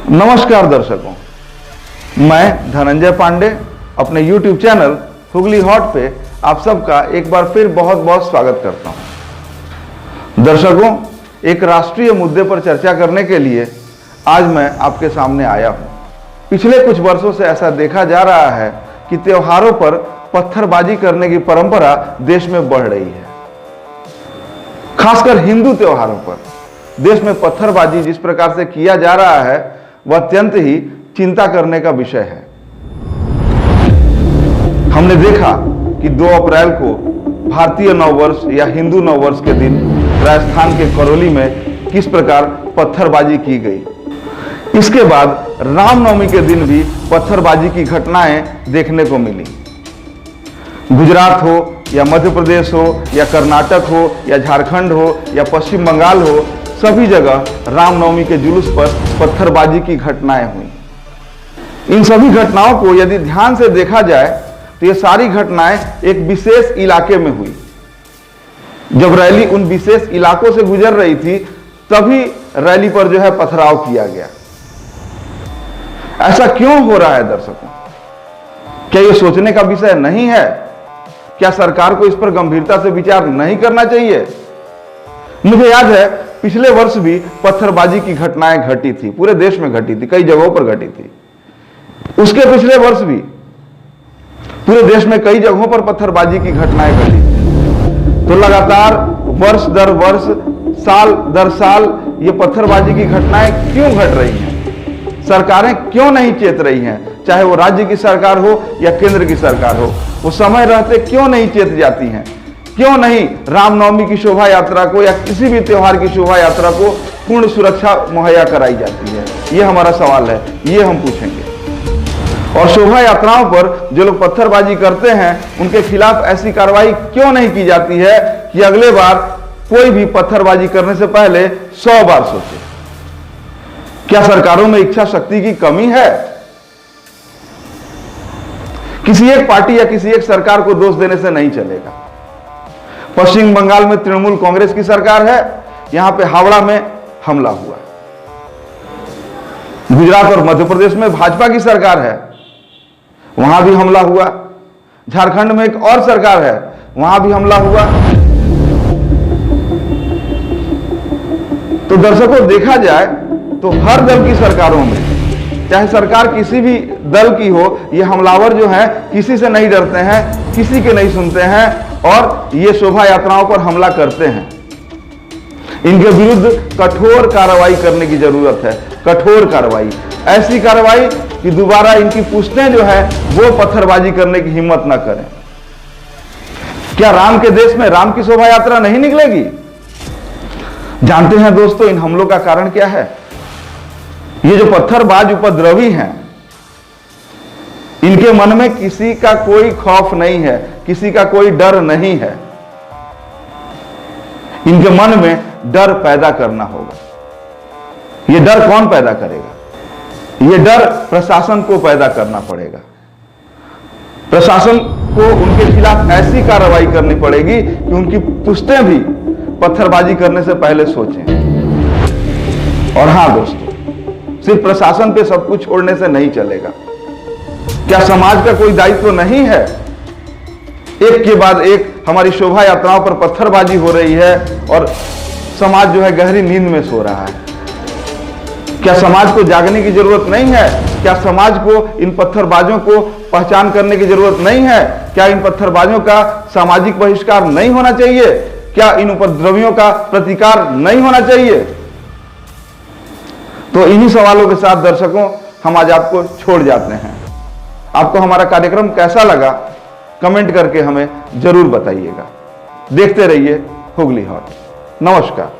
नमस्कार दर्शकों, मैं धनंजय पांडे अपने YouTube चैनल हुगली हॉट पे आप सबका एक बार फिर बहुत बहुत स्वागत करता हूं। दर्शकों, एक राष्ट्रीय मुद्दे पर चर्चा करने के लिए आज मैं आपके सामने आया हूं। पिछले कुछ वर्षों से ऐसा देखा जा रहा है कि त्योहारों पर पत्थरबाजी करने की परंपरा देश में बढ़ रही है। खासकर हिंदू त्योहारों पर देश में पत्थरबाजी जिस प्रकार से किया जा रहा है वह अत्यंत ही चिंता करने का विषय है। हमने देखा कि 2 अप्रैल को भारतीय नववर्ष या हिंदू नववर्ष के दिन राजस्थान के करौली में किस प्रकार पत्थरबाजी की गई। इसके बाद रामनवमी के दिन भी पत्थरबाजी की घटनाएं देखने को मिली। गुजरात हो या मध्य प्रदेश हो या कर्नाटक हो या झारखंड हो या पश्चिम बंगाल हो, सभी जगह रामनवमी के जुलूस पर पत्थरबाजी की घटनाएं हुई। इन सभी घटनाओं को यदि ध्यान से देखा जाए तो ये सारी घटनाएं एक विशेष इलाके में हुई। जब रैली उन विशेष इलाकों से गुजर रही थी तभी रैली पर जो है पथराव किया गया। ऐसा क्यों हो रहा है दर्शकों? क्या ये सोचने का विषय नहीं है? क्या सरकार को इस पर गंभीरता से विचार नहीं करना चाहिए? मुझे याद है पिछले वर्ष भी पत्थरबाजी की घटनाएं घटी थी, पूरे देश में घटी थी, कई जगहों पर घटी थी। उसके पिछले वर्ष भी पूरे देश में कई जगहों पर पत्थरबाजी की घटनाएं घटी थी। तो लगातार वर्ष दर वर्ष, साल दर साल ये पत्थरबाजी की घटनाएं क्यों घट रही हैं? सरकारें क्यों नहीं चेत रही हैं? चाहे वो राज्य की सरकार हो या केंद्र की सरकार हो, वो समय रहते क्यों नहीं चेत जाती हैं? क्यों नहीं रामनवमी की शोभा यात्रा को या किसी भी त्योहार की शोभा यात्रा को पूर्ण सुरक्षा मुहैया कराई जाती है? ये हमारा सवाल है, ये हम पूछेंगे। और शोभा यात्राओं पर जो लोग पत्थरबाजी करते हैं उनके खिलाफ ऐसी कार्रवाई क्यों नहीं की जाती है कि अगले बार कोई भी पत्थरबाजी करने से पहले 100 बार सोचे? क्या सरकारों में इच्छा शक्ति की कमी है? किसी एक पार्टी या किसी एक सरकार को दोष देने से नहीं चलेगा। पश्चिम बंगाल में तृणमूल कांग्रेस की सरकार है, यहां पे हावड़ा में हमला हुआ। गुजरात और मध्य प्रदेश में भाजपा की सरकार है, वहां भी हमला हुआ। झारखंड में एक और सरकार है, वहां भी हमला हुआ। तो दर्शकों, देखा जाए तो हर दल की सरकारों में, चाहे सरकार किसी भी दल की हो, ये हमलावर जो हैं किसी से नहीं डरते हैं, किसी के नहीं सुनते हैं और ये शोभा यात्राओं पर हमला करते हैं। इनके विरुद्ध कठोर कार्रवाई करने की जरूरत है, कठोर कार्रवाई, ऐसी कार्रवाई कि दोबारा इनकी पुश्तें जो है वो पत्थरबाजी करने की हिम्मत ना करें। क्या राम के देश में राम की शोभा यात्रा नहीं निकलेगी? जानते हैं दोस्तों, इन हमलों का कारण क्या है? ये जो पत्थरबाज उपद्रवी हैं, इनके मन में किसी का कोई खौफ नहीं है, किसी का कोई डर नहीं है। इनके मन में डर पैदा करना होगा। ये डर कौन पैदा करेगा? ये डर प्रशासन को पैदा करना पड़ेगा। प्रशासन को उनके खिलाफ ऐसी कार्रवाई करनी पड़ेगी कि उनकी पुश्तें भी पत्थरबाजी करने से पहले सोचें। और हां दोस्तों, सिर्फ प्रशासन पे सब कुछ छोड़ने से नहीं चलेगा। क्या समाज का कोई दायित्व नहीं है? एक के बाद एक हमारी शोभा यात्राओं पर पत्थरबाजी हो रही है और समाज जो है गहरी नींद में सो रहा है। क्या समाज को जागने की जरूरत नहीं है? क्या समाज को इन पत्थरबाजों को पहचान करने की जरूरत नहीं है? क्या इन पत्थरबाजों का सामाजिक बहिष्कार नहीं होना चाहिए? क्या इन उपद्रवियों का प्रतिकार नहीं होना चाहिए? तो इन्हीं सवालों के साथ दर्शकों, हम आज आपको छोड़ जाते हैं। आपको हमारा कार्यक्रम कैसा लगा कमेंट करके हमें जरूर बताइएगा। देखते रहिए हुगली हॉट। नमस्कार।